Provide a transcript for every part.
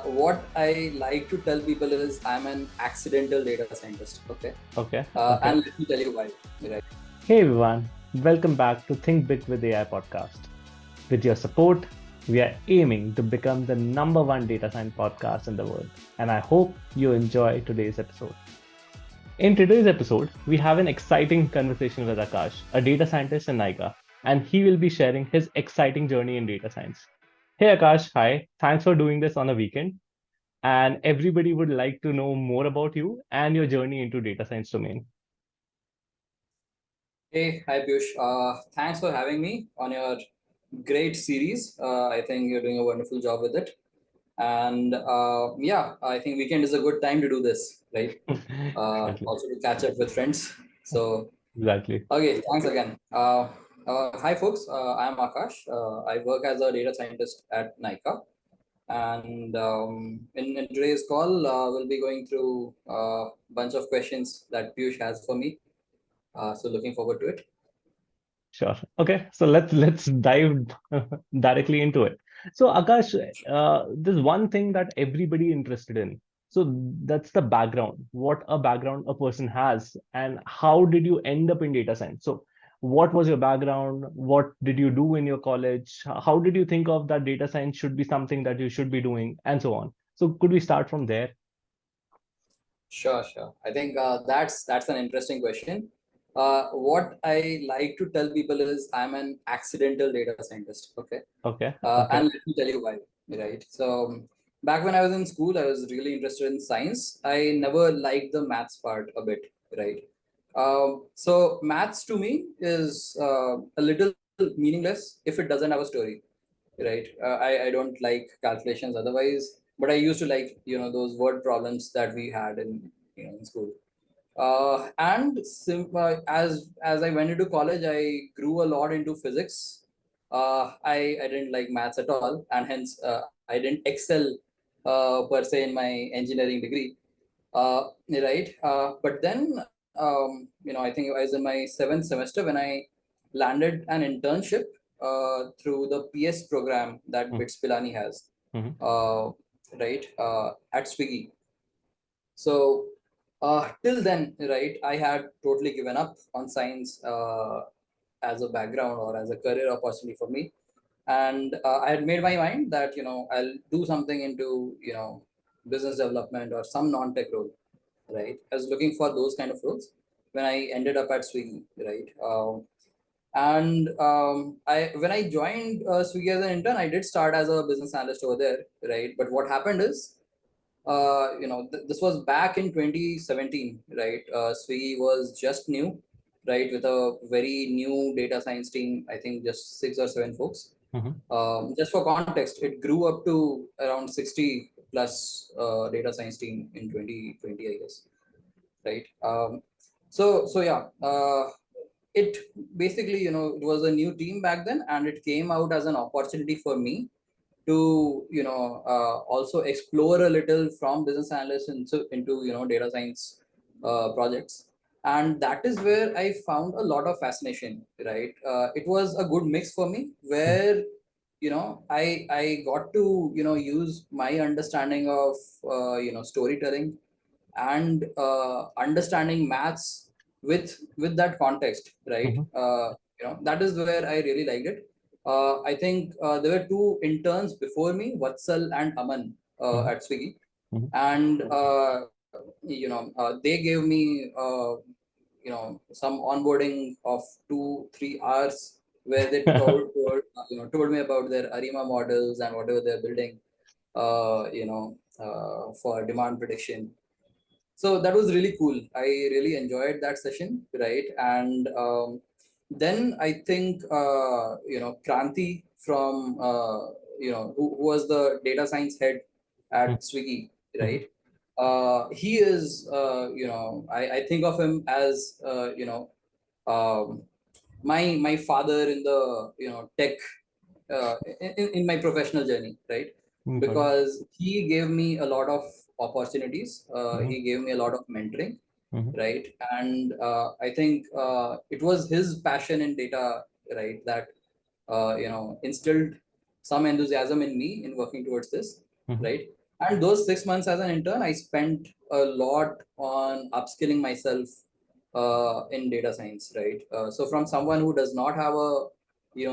What I like to tell people is I'm an accidental data scientist. Okay. Okay, And okay. let me tell you why. Right. Hey everyone, welcome back to Think Big with AI podcast. With your support, we are aiming to become the number one data science podcast in the world. And I hope you enjoy today's episode. In today's episode, we have an exciting conversation with Akash, a data scientist in Nika, and he will be sharing his exciting journey in data science. Hey Akash, hi. Thanks for doing this on a weekend. And everybody would like to know more about you and your journey into data science domain. Hey, hi Piyush. Thanks for having me on your great series. I think you're doing a wonderful job with it. And yeah, I think weekend is a good time to do this, right? Exactly. Also to catch up with friends. So Exactly. okay, thanks again. Hi folks. I'm Akash. I work as a data scientist at Nika. And in today's call, we'll be going through a bunch of questions that Piyush has for me. So looking forward to it. Sure. Okay. So let's dive directly into it. So Akash, there's one thing that everybody interested in. So that's the background. What a background a person has, and how did you end up in data science? So what was your background? What did you do in your college? How did you think of that data science should be something that you should be doing, and so on? So could we start from there? Sure, sure. I think that's an interesting question. What I like to tell people is I'm an accidental data scientist. Okay. Okay. And Okay. let me tell you why. Right. So back when I was in school, I was really interested in science. I never liked the maths part a bit. Right. So maths to me is a little meaningless if it doesn't have a story. Right. I don't like calculations otherwise, but I used to like those word problems that we had in school. As I went into college, I grew a lot into physics. I didn't like maths at all, and hence I didn't excel per se in my engineering degree. Right. But then I think I was in my seventh semester when I landed an internship through the PS program that Mm-hmm. BITS Pilani has. Mm-hmm. Uh, right. At Swiggy. So till then, right, I had totally given up on science as a background or as a career opportunity for me, and I had made my mind that I'll do something into business development or some non-tech role. Right, I was looking for those kind of roles when I ended up at Swiggy. Right. And I when I joined Swiggy as an intern, I did start as a business analyst over there, right? But what happened is this was back in 2017, right? Swiggy was just new, right, with a very new data science team. I think just 6 or 7 folks. Mm-hmm. Just for context, it grew up to around 60 plus data science team in 2020, I guess, right? So yeah, it basically it was a new team back then, and it came out as an opportunity for me to also explore a little from business analyst into data science projects, and that is where I found a lot of fascination. Right. It was a good mix for me where I got to use my understanding of storytelling and understanding maths with that context, right? Mm-hmm. That is where I really liked it. I think there were two interns before me, Vatsal and Aman, Mm-hmm. at Swiggy, Mm-hmm. and they gave me some onboarding of 2 3 hours where they told me about their Arima models and whatever they're building for demand prediction. So that was really cool. I really enjoyed that session, right? And then I think Kranti from who was the data science head at Swiggy, Mm-hmm. right? He is I think of him as my father in the tech in my professional journey, right? Got it. Because he gave me a lot of opportunities. Mhm, He gave me a lot of mentoring, mhm, right? And I think it was his passion in data, right, that instilled some enthusiasm in me in working towards this, mhm, right? And those 6 months as an intern, I spent a lot on upskilling myself in data science, right? So from someone who does not have a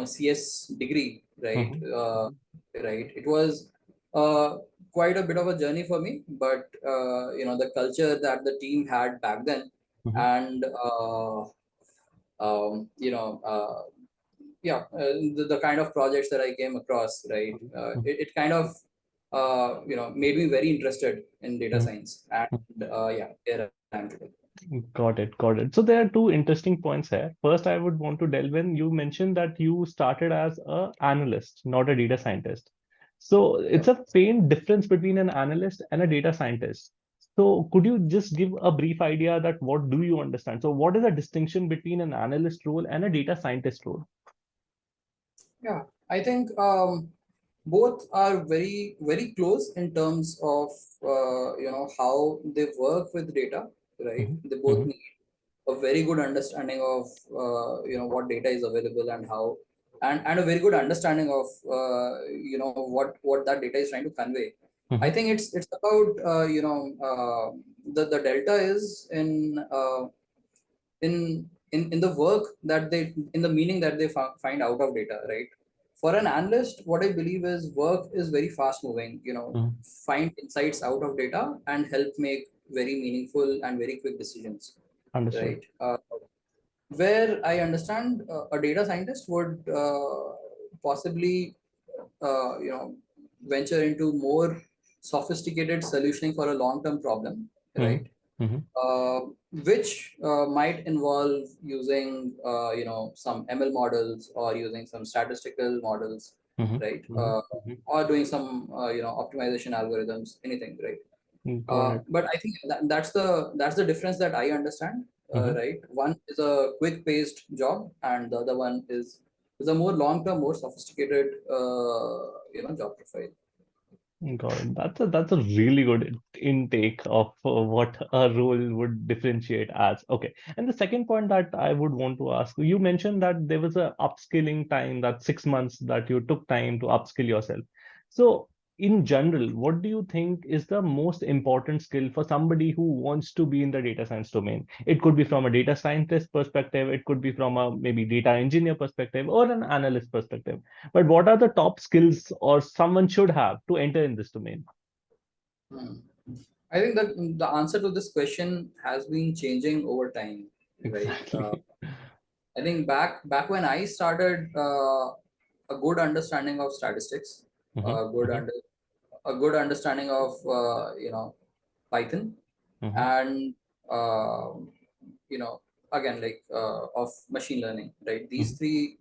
CS degree, right? Mhm, Right, it was uh, quite a bit of a journey for me, but the culture that the team had back then, mhm, and the kind of projects that I came across, right? mhm, It kind of made me very interested in data mhm, science, and yeah, here I am today. got it, got it. So there are two interesting points here. First, I would want to delve in. You mentioned that you started as a analyst, not a data scientist. So it's Yep. a faint difference between an analyst and a data scientist. So could you just give a brief idea that what do you understand? So what is the distinction between an analyst role and a data scientist role? Yeah, I think both are very very close in terms of how they work with data, right? Mhm, They both mhm, need a very good understanding of what data is available and how, and a very good understanding of what that data is trying to convey. I mhm, think it's about the delta is in the work that they, in the meaning that they find out of data, right? For an analyst, what I believe is work is very fast moving, mhm. find insights out of data and help make very meaningful and very quick decisions, Understood. right? Where I understand a data scientist would possibly venture into more sophisticated solutioning for a long term problem, right? Mhm, mhm, uh, which might involve using some ML models or using some statistical models, mhm, right? mhm, mhm. Or doing some optimization algorithms, anything, right? Got it. But I think that's the difference that I understand, Mhm. right? One is a quick paced job, and the other one is a more long term, more sophisticated job profile. Got it. That's a really good intake of what a role would differentiate as. Okay. And the second point that I would want to ask, you mentioned that there was a upskilling time, that 6 months that you took time to upskill yourself. So in general, what do you think is the most important skill for somebody who wants to be in the data science domain? It could be from a data scientist perspective, it could be from a maybe data engineer perspective or an analyst perspective. But what are the top skills or someone should have to enter in this domain? Hmm. I think that the answer to this question has been changing over time, right? Exactly. I think back when I started, a good understanding of statistics, Mhm, a good mhm, under, a good understanding of Python, mhm, and uh, you know again, like of machine learning, right? These mhm, three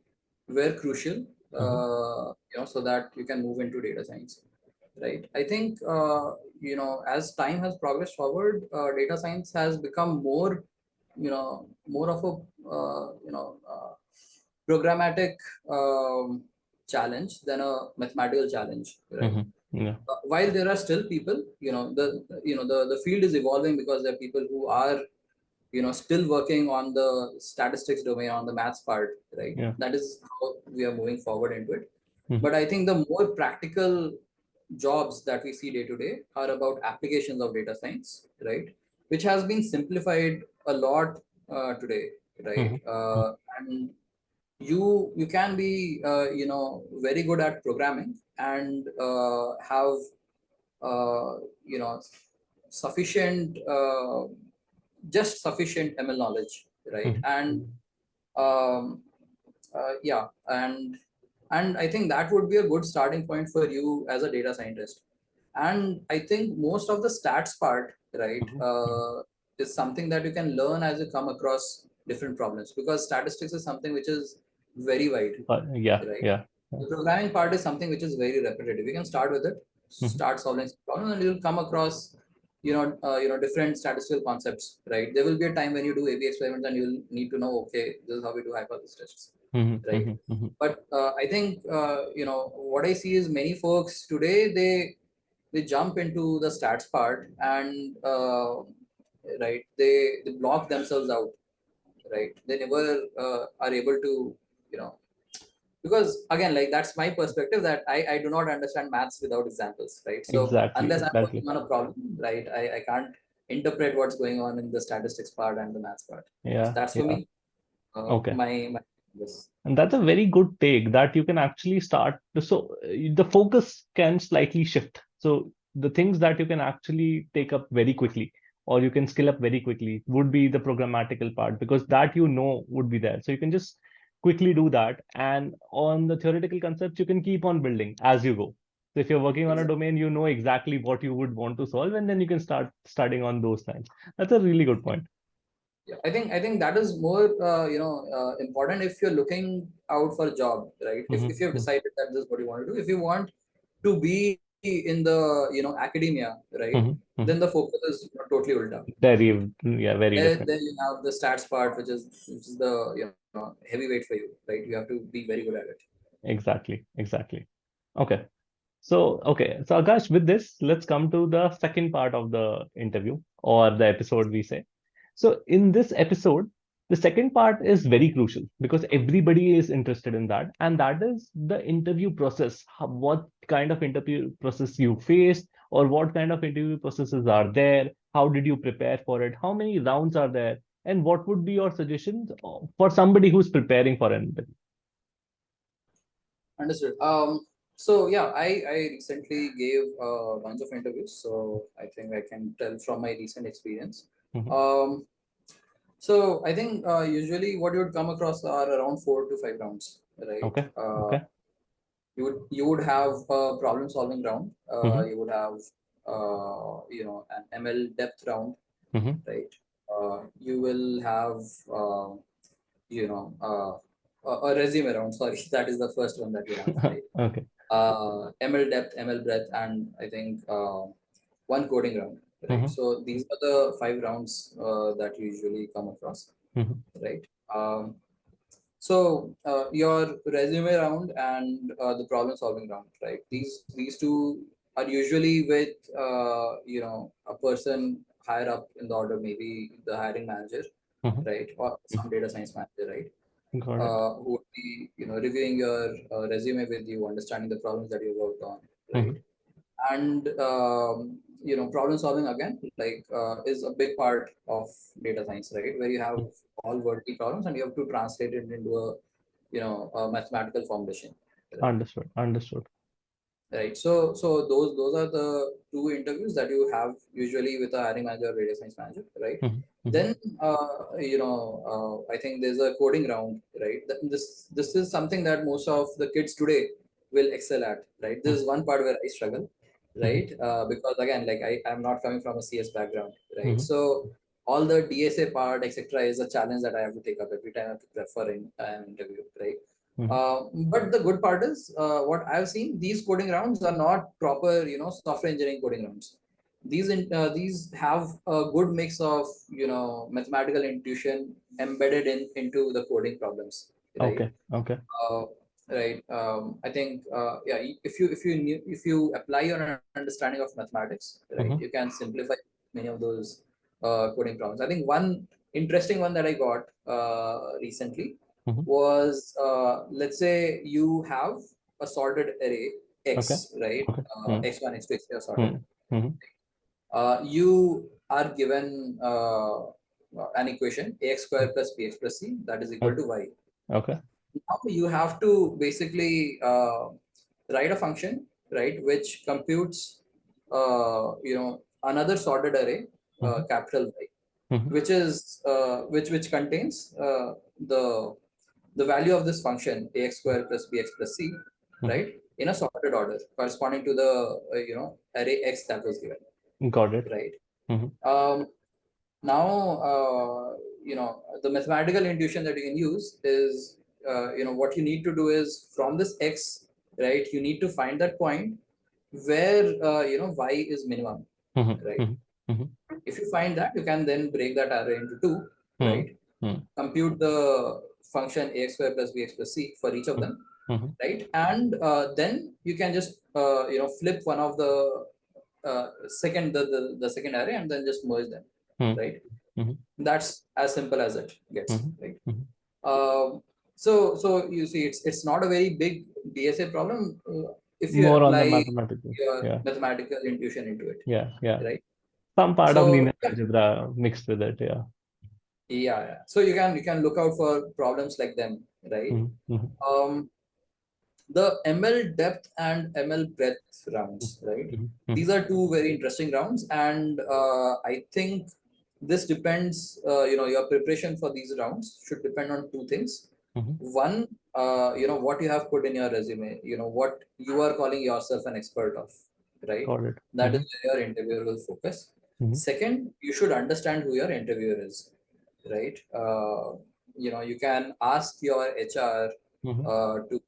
were crucial, mhm, so that you can move into data science, right? I think as time has progressed forward, data science has become more of a programmatic challenge than a mathematical challenge, right? mhm. Yeah, While there are still people, the field is evolving because there are people who are still working on the statistics domain, on the maths part, right? yeah. That is how we are moving forward into it. Mhm, But I think the more practical jobs that we see day to day are about applications of data science, right? Which has been simplified a lot today, right? mhm, mhm, And you can be very good at programming and have you know sufficient just sufficient ML knowledge, right? mhm, And um, yeah, and I think that would be a good starting point for you as a data scientist. And I think most of the stats part, right, mhm, mhm. is something that you can learn as you come across different problems, because statistics is something which is very wide, Yeah, right? yeah. The programming part is something which is very repetitive. You can start with it, Mhm, start solving some problems, and you'll come across, different statistical concepts, right? There will be a time when you do A/B experiments, and you'll need to know, okay, this is how we do hypothesis tests, mhm, right? mhm, mhm, But I think what I see is many folks today, they jump into the stats part, and right, they block themselves out, right? They never are able to, you know because again, like that's my perspective, that I do not understand maths without examples, right? So Exactly, unless I'm exactly. working on a problem, right, I can't interpret what's going on in the statistics part and the maths part. So Yeah, that's for yeah. me, Okay. my this. And that's a very good take that you can actually start. So the focus can slightly shift. So the things that you can actually take up very quickly or you can skill up very quickly would be the programmatical part because that would be there. So you can just quickly do that. And on the theoretical concepts, you can keep on building as you go. So if you're working on a Exactly. domain, you know exactly what you would want to solve, and then you can start studying on those lines. That's a really good point. Yeah, I think that is more important if you're looking out for a job, right? If you have Hmm. decided that this is what you want to do, if you want to be in the academia, right, Hmm. Hmm. then the focus is totally ulta, right? Very, yeah, very There, different. then you have the stats part, which is the heavyweight for you, right? You have to be very good at it. Exactly, exactly. Okay. So Akash, with this, let's come to the second part of the interview or the episode, we say. So, in this episode, the second part is very crucial because everybody is interested in that, and that is the interview process. What kind of interview process you faced, or what kind of interview processes are there? How did you prepare for it? How many rounds are there? And what would be your suggestions for somebody who's preparing for an interview? Understood. So yeah, I recently gave a bunch of interviews, so I think I can tell from my recent experience. Mhm. Um, So I think usually what you would come across are around 4 to 5 rounds, right? Okay, okay. You would have a problem solving round. Hmm. You would have an ML depth round, Hmm. right? You will have you know uh, a resume round. Sorry, that is the first one that you have, right? Okay. ML depth, ML breadth, and I think one coding round, right? Hmm. So these are the 5 rounds that you usually come across, Hmm. right? So your resume round and the problem solving round, right? These two are usually with a person higher up in the order, maybe the hiring manager, Hmm. right, or some data science manager, right? Got it. Who would be reviewing your resume with you, understanding the problems that you worked on, right? Hmm. And problem solving again, like is a big part of data science, right, where you have all working problems and you have to translate it into a mathematical formulation, right? Understood. Understood. Right. So those are the two interviews that you have usually with a hiring manager or data science manager, right? Hmm. Hmm. Then I think there's a coding round, right? This is something that most of the kids today will excel at, right? This is one part where I struggle, Hmm. right? Because again, like I'm not coming from a CS background, right? Hmm. So all the DSA part, etc., is a challenge that I have to take up every time I have to prep for an interview, right? Hmm. But the good part is, what I've seen, these coding rounds are not proper, software engineering coding rounds. These have a good mix of, mathematical intuition embedded into the coding problems, right? Okay. Okay. Uh, right. I think, yeah, if you apply your understanding of mathematics, right, you Hmm. can simplify many of those coding problems. I think one interesting one that I got recently Hmm. was, let's say you have a sorted array Okay. X, right? Okay. Hmm. X1, X2, X3 are sorted. Hmm. Hmm. You are given an equation ax square plus bx plus c that is equal Hmm. to y. Okay. Now you have to basically write a function, right, which computes, another sorted array, Hmm. capital Y, Hmm. which contains the value of this function ax square plus bx plus c, Hmm. right, in a sorted order corresponding to the array x that was given, Got it. right? Hmm. Now, the mathematical intuition that you can use is, what you need to do is from this x, right, you need to find that point where, y is minimum, Hmm. right? Hmm. Hmm. If you find that, you can then break that array into two, Hmm. right? Hmm. Compute the function ax square plus bx plus c for each of them, Hmm. right? And then you can just flip one of the the second array and then just merge them, Hmm. right? Hmm. That's as simple as it gets, Hmm. right? Hmm. Um, So you see, it's not a very big DSA problem if you More on the apply mathematical. your Yeah, mathematical intuition into it, yeah, yeah. right? Some part of So linear algebra mixed with it. Yeah. yeah. So you can look out for problems like them, right? Mm-hmm. Um, the ML depth and ML breadth rounds, right? Mm-hmm. These are two very interesting rounds, and I think this depends. Your preparation for these rounds should depend on two things. Mm-hmm. One, what you have put in your resume. What you are calling yourself an expert of, right? Got it. That is Mm-hmm. where your interviewer will focus. Mm-hmm. Second, you should understand who your interviewer is, right? You can ask your HR Mm-hmm. to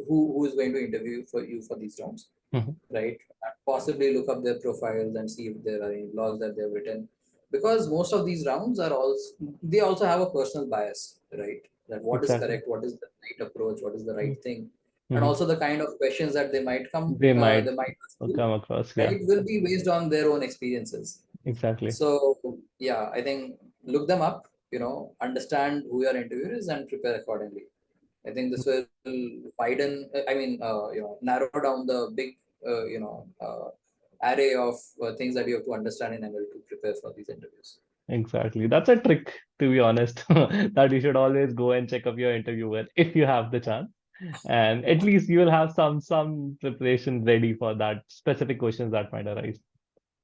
who is going to interview for you for these rounds, Mm-hmm. right? And possibly look up their profiles and see if there are any blogs that they've written, because most of these rounds are also, they also have a personal bias, right? That what is Exactly. correct, what is the right approach, what is the right thing, and Mm-hmm. also the kind of questions that They might they might ask you, come across. Yeah, right, will be based on their own experiences. exactly. So yeah, I think look them up, understand who your interviewer is and prepare accordingly. I think this will widen, narrow down the big, array of things that you have to understand in ML to prepare for these interviews. Exactly. That's a trick, to be honest, that you should always go and check up your interviewer if you have the chance. And at least you will have some preparation ready for that specific questions that might arise.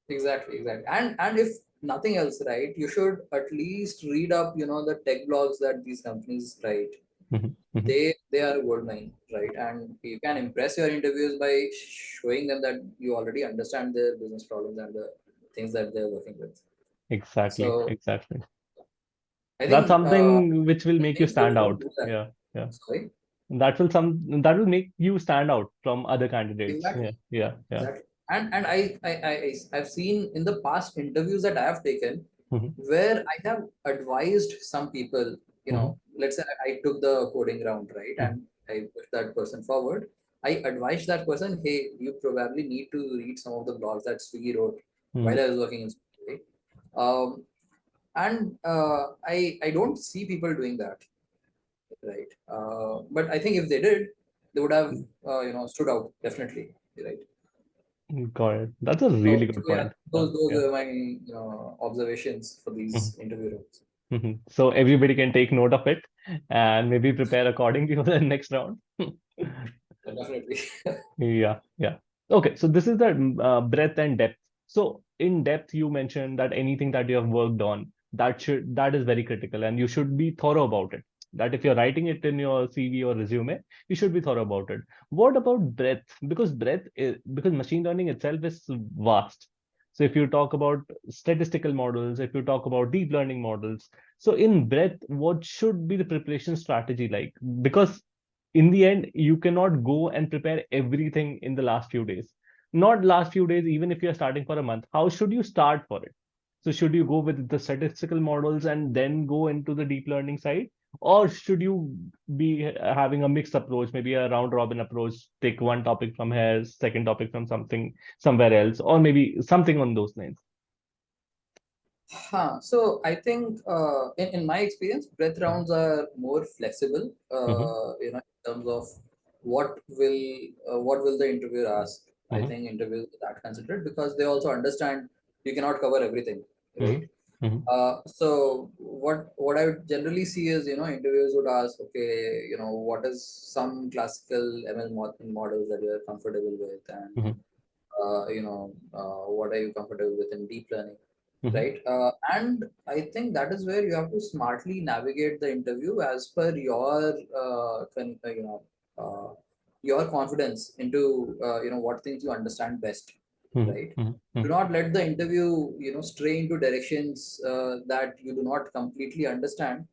Exactly, exactly. And if nothing else, right, you should at least read up, the tech blogs that these companies write. Mhm, mhm. They are a gold mine, right? And you can impress your interviews by showing them that you already understand their business problems and the things that they're working with. Exactly, So exactly. I That's think something which will make you many people stand don't out. do that. Yeah, yeah. Sorry. That will make you stand out from other candidates. Exactly. Yeah, yeah, yeah. Exactly. And I've seen in the past interviews that I have taken Mhm, where I have advised some people, mhm, let's say I took the coding round, right? mhm, And I pushed that person forward. I advised that person, hey, you probably need to read some of the blogs that Swiggy wrote while mhm. I was working in Swiggy, right? And I don't see people doing that, right? But I think if they did, they would have stood out definitely, right? Got it. That's a really So good yeah, point. Yeah, those yeah. are my observations for Mhm, these interview rounds. mhm. So everybody can take note of it and maybe prepare accordingly for the next round. Definitely. Yeah, yeah. Okay, so this is the breadth and depth. So in depth, you mentioned that anything that you have worked on, that is very critical, and you should be thorough about it. That if you're writing it in your CV or resume, you should be thorough about it. What about breadth? Because machine learning itself is vast. So if you talk about statistical models, if you talk about deep learning models, so in breadth, what should be the preparation strategy like? Because in the end you cannot go and prepare everything in the last few days, not last few days, even if you're starting for a month. How should you start for it? So should you go with the statistical models and then go into the deep learning side, or should you be having a mixed approach, maybe a round robin approach, take one topic from here, second topic from something somewhere else, or maybe something on those lines? So I think in my experience, breath rounds are more flexible. Mm-hmm, In terms of what will the interviewer ask. I mm-hmm, think interviewers are that considerate because they also understand you cannot cover everything, mm-hmm, right? mm-hmm, So what I would generally see is, interviewers would ask, okay, what is some classical ML models that you're comfortable with, and mm-hmm, what are you comfortable with in deep learning, mm-hmm. right? And I think that is where you have to smartly navigate the interview as per your uh, your confidence into what things you understand best, Mm-hmm. right? Do Mm-hmm. not let the interview stray into directions that you do not completely understand,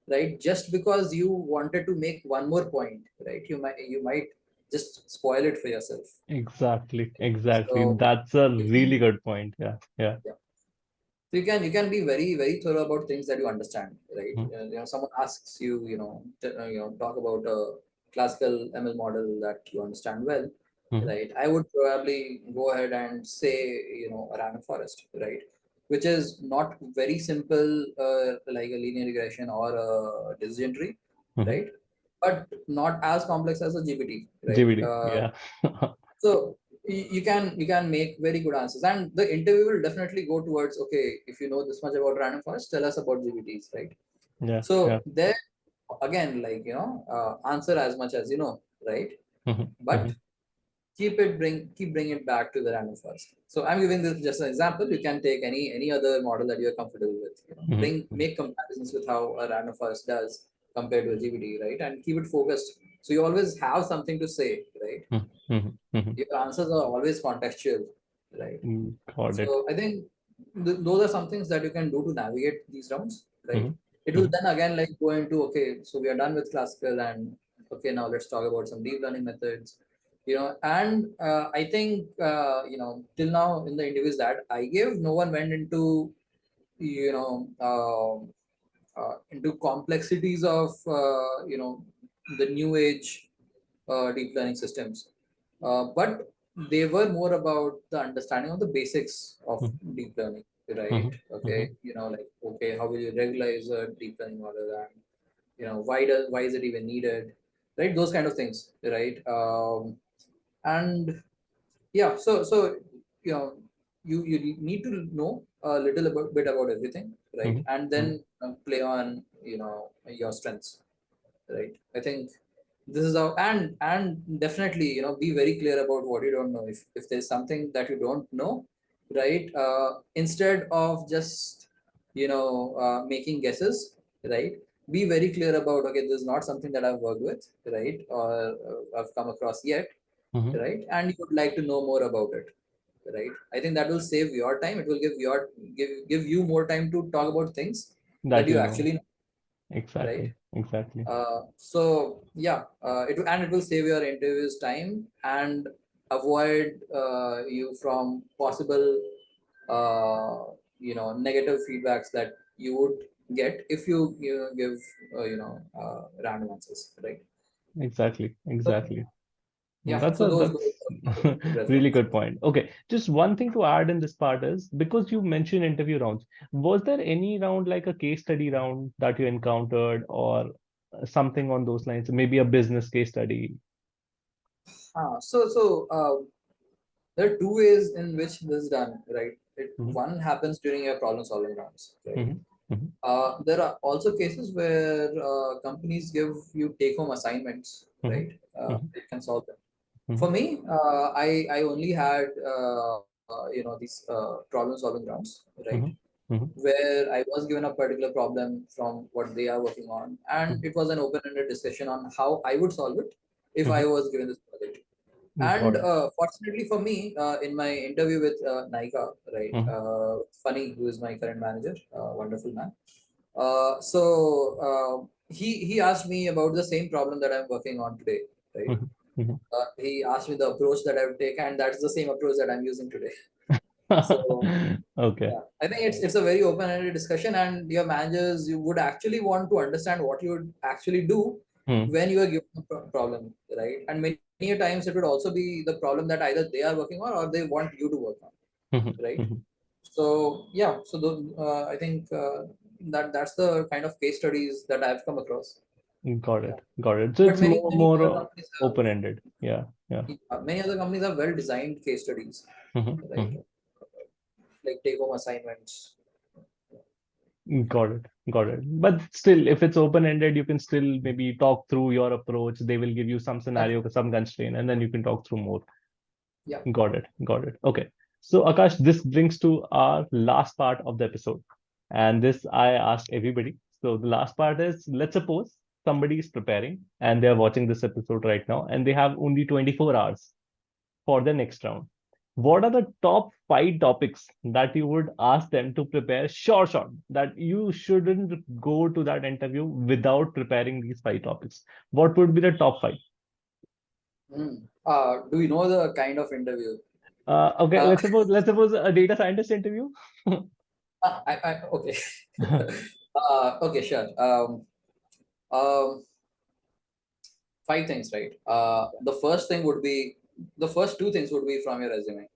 right? Just because you wanted to make one more point, right? You might just spoil it for yourself. Exactly, exactly. So That's a I really think, good point. Yeah, yeah. yeah. So you can be very very thorough about things that you understand, right? Mhm, Someone asks you, talk about a classical ML model that you understand well, mhm, right? I would probably go ahead and say, a random forest, right? Which is not very simple, like a linear regression or a decision tree, Mhm. right? But not as complex as a GPT, right? GBD. Yeah. So you can make very good answers, and the interview will definitely go towards, okay, if you know this much about random forest, tell us about GPTs, right? Yeah. Yeah. So there again, like, answer as much as you know, right? Mhm. But Mhm. keep bring it back to the random forest. So I'm giving this just an example. You can take any other model that you're comfortable with, Mhm. bring Mhm. make comparisons with how a random forest does compared to a GPT, right? And keep it focused, so you always have something to say, right? Mhm. Mhm. Mhm. Your answers are always contextual, right? Got it. So I think those are some things that you can do to navigate these rounds, right? Mhm. It will Mhm. then again like go into, okay, so we are done with classical, and okay, now let's talk about some deep learning methods, and I think till now in the interviews that I gave, no one went into you know into complexities of the new age deep learning systems, but they were more about the understanding of the basics of Mhm. deep learning, right? Mhm. Okay, Mhm. like, okay, how will you regularize a deep learning model, and why is it even needed, right? Those kind of things, right? And yeah, so you know you need to know a little bit about everything, right? Mhm. And Mhm. then play on your strengths, right? I think this is how, and definitely be very clear about what you don't know. If there's something that you don't know, right? Instead of just making guesses, right? Be very clear about, okay, this is not something that I've worked with, right? Or I've come across yet, Mhm. right? And you would like to know more about it, right? I think that will save your time. It will give you more time to talk about things that That you you know. actually know, right? Exactly. Exactly. So yeah, it will save your interviews time and avoid you from possible negative feedbacks that you would get if you give random answers, right? Exactly. So Exactly. yeah, That's so a those that's are address really points. good point. Okay, just one thing to add in this part is because you mentioned interview rounds, was there any round like a case study round that you encountered or something on those lines? Maybe a business case study. So there are two ways in which this is done, right? Mm-hmm. One happens during your problem solving rounds, right? Mm-hmm. Mm-hmm. There are also cases where companies give you take home assignments, right? Mm-hmm. You can solve them. Mm-hmm. For me, I only had these problem solving rounds, right? Mm-hmm. Mm-hmm. Where I was given a particular problem from what they are working on, and it was an open-ended discussion on how I would solve it if I was given this project. Mm-hmm. And Got it. fortunately for me, in my interview with Naika, right, Mm-hmm. Funny, who is my current manager, wonderful man. So he asked me about the same problem that I'm working on today, right? Mm-hmm. He asked me the approach that I would take, and that's the same approach that I'm using today. So Okay. yeah, I think it's a very open-ended discussion, and your managers, you would actually want to understand what you would actually do Mm-hmm. when you are given a problem, right? And many a times it would also be the problem that either they are working on or they want you to work on, right? Mm-hmm. So yeah, so I think that's the kind of case studies that I've come across. Got Yeah, it. Got it. So but it's many more other companies have open-ended. Yeah. Yeah. many other companies have well-designed case studies, right? Mm-hmm. Like take-home assignments. Got it. Got it. But still, if it's open-ended, you can still maybe talk through your approach. They will give you some Exactly. scenario, some constraint, and then you can talk through more. Yeah. Got it. Got it. Okay. So, Akash, this brings to our last part of the episode. And this I ask everybody. So, the last part is, let's suppose somebody is preparing and they are watching this episode right now and they have only 24 hours for the next round. What are the top five topics that you would ask them to prepare? Short, that you shouldn't go to that interview without preparing these five topics. What would be the top five? Do we know the kind of interview? Okay, Uh, let's suppose a data scientist interview. okay. Okay, sure. Um, Five things, right? The first two things would be from your resume,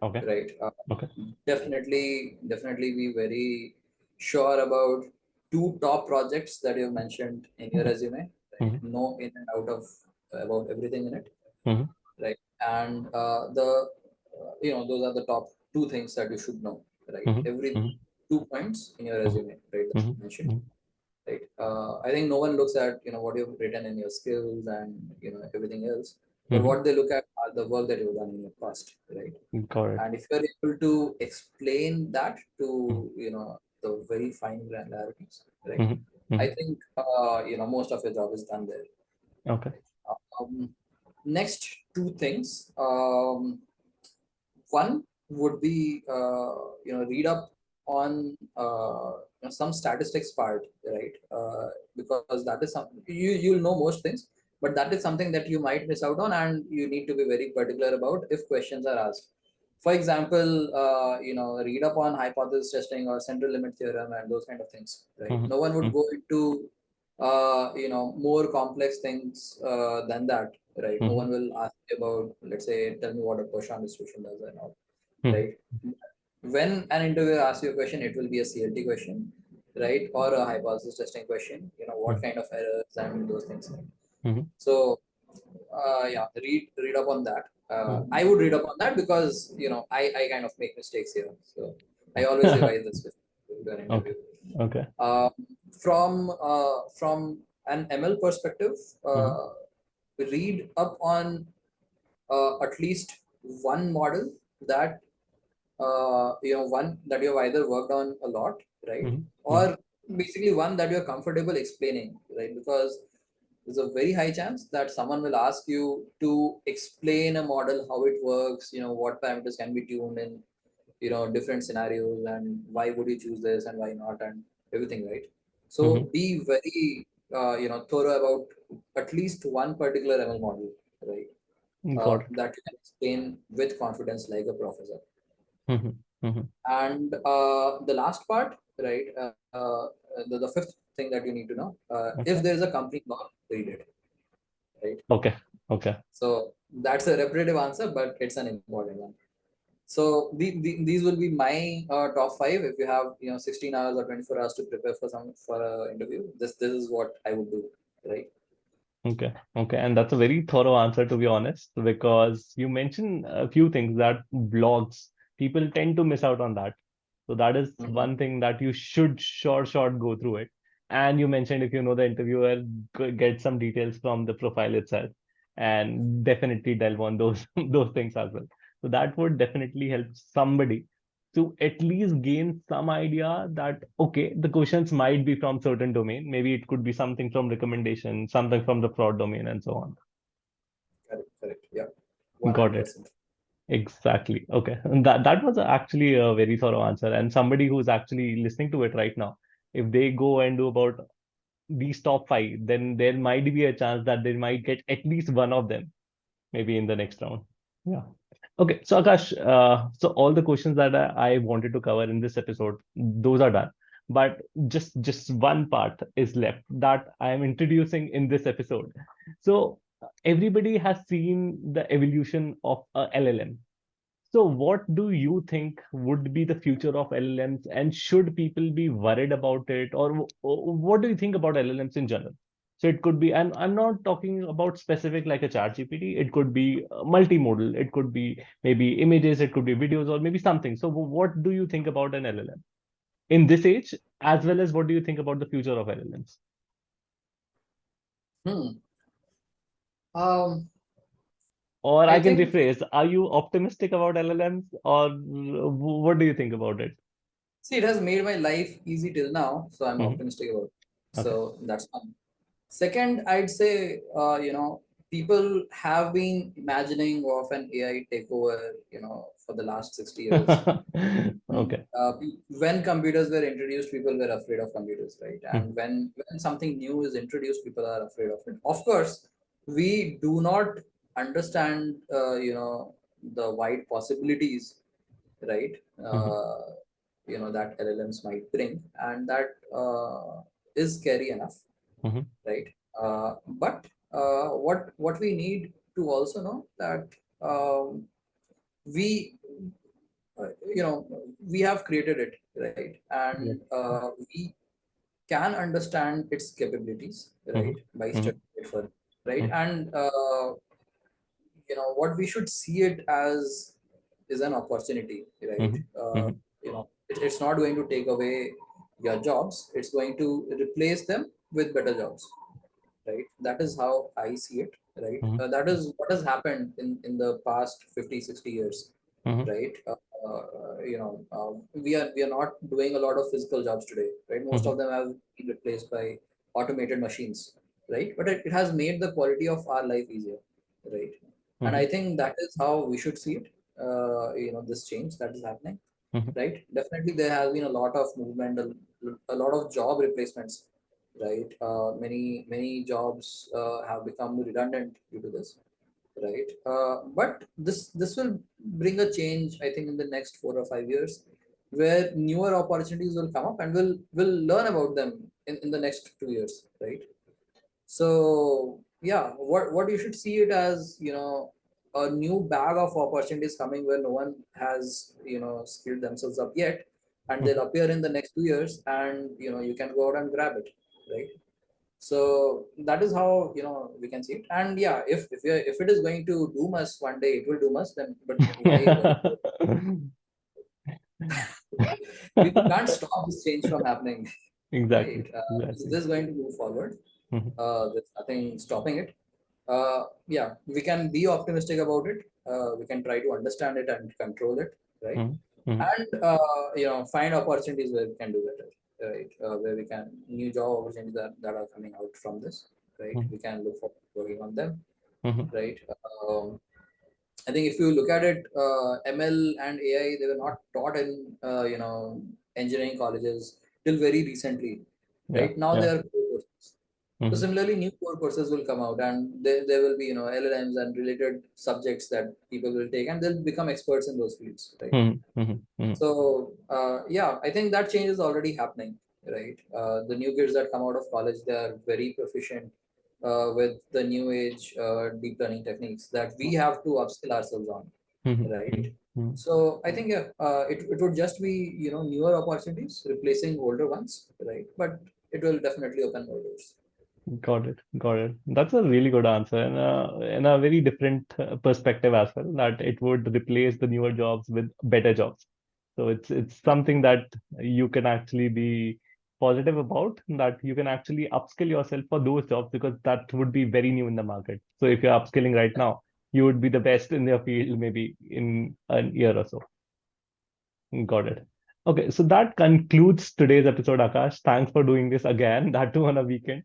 Okay, right? okay. Definitely be very sure about two top projects that you've mentioned in your resume, right? Mhm. Know in and out of about everything in it, Mhm. right? And the those are the top two things that you should know, right? Mhm. Every Mhm. 2 points in your Mhm. resume, right? That Mhm. you mentioned, Mhm. right? I think no one looks at what you've written in your skills and everything else, but Mhm. what they look at are the work that you've done in your past, right? Got it. And if you're able to explain that to Mhm. the very fine granularities, right? Mhm. I Mhm. think most of your job is done there, Okay. right? Next two things. One would be read up on some statistics part, right? Because that is something you'll know most things, but that is something that you might miss out on, and you need to be very particular about if questions are asked. For example, read up on hypothesis testing or central limit theorem and those kind of things, right? Mhm. No one would Mhm. go into more complex things than that, right? No Mhm. one will ask you about, let's say, tell me what a Poisson distribution does and all, Mhm. right? When an interviewer asks you a question, it will be a CLT question, right? Or a hypothesis testing question, what Mhm. kind of errors and those things, right? Mhm. So, yeah, read up on that. Mhm. I would read up on that because, I kind of make mistakes here. So I always revise this before an Okay. interview. Okay. Um, from an ML perspective, Mhm. read up on at least one model that one that you've either worked on a lot, right, Mhm. Mhm. or basically one that you're comfortable explaining, right? Because there's a very high chance that someone will ask you to explain a model, how it works, what parameters can be tuned in different scenarios, and why would you choose this and why not, and everything, right? So Mhm. be very thorough about at least one particular ML model, right? Got it. That you can explain with confidence like a professor. Mhm. Mhm. And the last part, right? The fifth thing that you need to know, if Okay. there is a company law, read it, right? Okay. Okay. So that's a repetitive answer, but it's an important one. So these will be my top five. If you have 16 hours or 24 hours to prepare for a interview, this is what I would do, right? Okay. Okay. And that's a very thorough answer, to be honest, because you mentioned a few things that blogs, people tend to miss out on that. So that is Mm-hmm. one thing that you should short go through it. And you mentioned if you know the interviewer, get some details from the profile itself, and definitely delve on those those things as well. So that would definitely help somebody to at least gain some idea that okay, the questions might be from certain domain. Maybe it could be something from recommendation, something from the fraud domain, and so on. Correct, correct. Yeah, Got it. 100%. Exactly. Okay. And that was actually a very thorough answer. And somebody who's actually listening to it right now, if they go and do about these top five, then there might be a chance that they might get at least one of them, maybe in the next round. Yeah. Okay. So Akash, so all the questions that I wanted to cover in this episode, those are done. But just one part is left that I am introducing in this episode. So everybody has seen the evolution of a LLM. So, what do you think would be the future of LLMs, and should people be worried about it, or what do you think about LLMs in general? So it could be, and I'm not talking about specific like a chat GPT. It could be multimodal. It could be maybe images. It could be videos, or maybe something. So, what do you think about an LLM in this age, as well as what do you think about the future of LLMs? Hmm. Um, Or I I can think, rephrase: are you optimistic about LLMs, or what do you think about it? see, it has made my life easy till now, so I'm Mhm. optimistic about it. Okay. So that's fine. Second, I'd say, people have been imagining of an AI takeover, for the last 60 years. Okay. When computers were introduced, people were afraid of computers, right? Mhm. And when something new is introduced, people are afraid of it. Of course, we do not understand, the wide possibilities, right? Mhm. That LLMs might bring, and that is scary enough, Mhm. right? But what we need to also know that we we have created it, right? And Yep. we can understand its capabilities, Mhm. right, by Mhm. studying. for, right? Mhm. And what we should see it as is an opportunity, right? Mhm. Mhm. It's not going to take away your jobs, it's going to replace them with better jobs, right? That is how I see it, right? Mhm. That is what has happened in the past 50, 60 years, Mhm. right? We are not doing a lot of physical jobs today, right? Most Mhm. of them have been replaced by automated machines, right? But it has made the quality of our life easier, right? And I Mhm. think that is how we should see it. This change that is happening, Mhm. right? Definitely, there has been a lot of movement, a lot of job replacements, right? Many jobs have become redundant due to this, right? But this will bring a change, I think, in the next 4 or 5 years, where newer opportunities will come up, and we'll learn about them in the next 2 years, right? So yeah, what you should see it as, a new bag of opportunities coming where no one has skilled themselves up yet, and they'll Mhm. appear in the next 2 years, and you can go out and grab it, right? So that is how we can see it. And yeah, if it is going to doom us one day, it will doom us. Then, but why worry? We can't stop this change from happening, right? Exactly. This Exactly. is going to move forward. Mhm. There's nothing stopping it. Yeah, we can be optimistic about it. We can try to understand it and control it, right? Mhm. Mhm. And find opportunities where we can do better, right? Where we can new job opportunities that are coming out from this, right? Mhm. We can look for working on them, Mhm. right? I think if you look at it, ML and AI, they were not taught in engineering colleges till very recently, Yeah. right? Now they Yeah. are core courses. So Mhm. similarly, new core courses will come out, and there will be LLMs and related subjects that people will take, and they'll become experts in those fields, right? Mhm. Mhm. Mhm. So yeah, I think that change is already happening, right? The new kids that come out of college, they are very proficient with the new age deep learning techniques that we have to upskill ourselves on, Mhm. right? Mhm. Mhm. So I think, yeah, it would just be newer opportunities replacing older ones, right? But it will definitely open more doors. Got it. Got it. That's a really good answer, and a very different perspective as well, that it would replace the newer jobs with better jobs. So it's something that you can actually be positive about, that you can actually upskill yourself for those jobs, because that would be very new in the market. So if you're upskilling right now, you would be the best in your field maybe in an year or so. Got it. Okay, so that concludes today's episode, Akash. Thanks for doing this again, that too on a weekend.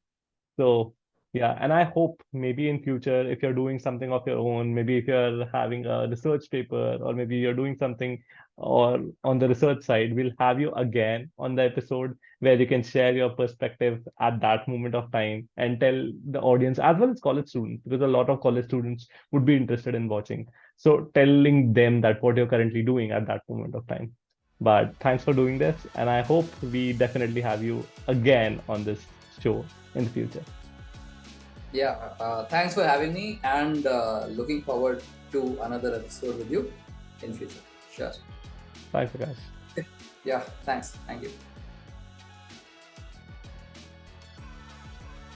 So yeah, and I hope maybe in future, if you're doing something of your own, maybe if you're having a research paper, or maybe you're doing something or on the research side, we'll have you again on the episode where you can share your perspective at that moment of time and tell the audience as well as college students, because a lot of college students would be interested in watching. So telling them that what you're currently doing at that moment of time. But thanks for doing this, and I hope we definitely have you again on this show in the future. Yeah, thanks for having me, and looking forward to another episode with you in future. Sure. Thanks, Akash. Yeah, thanks. Thank you.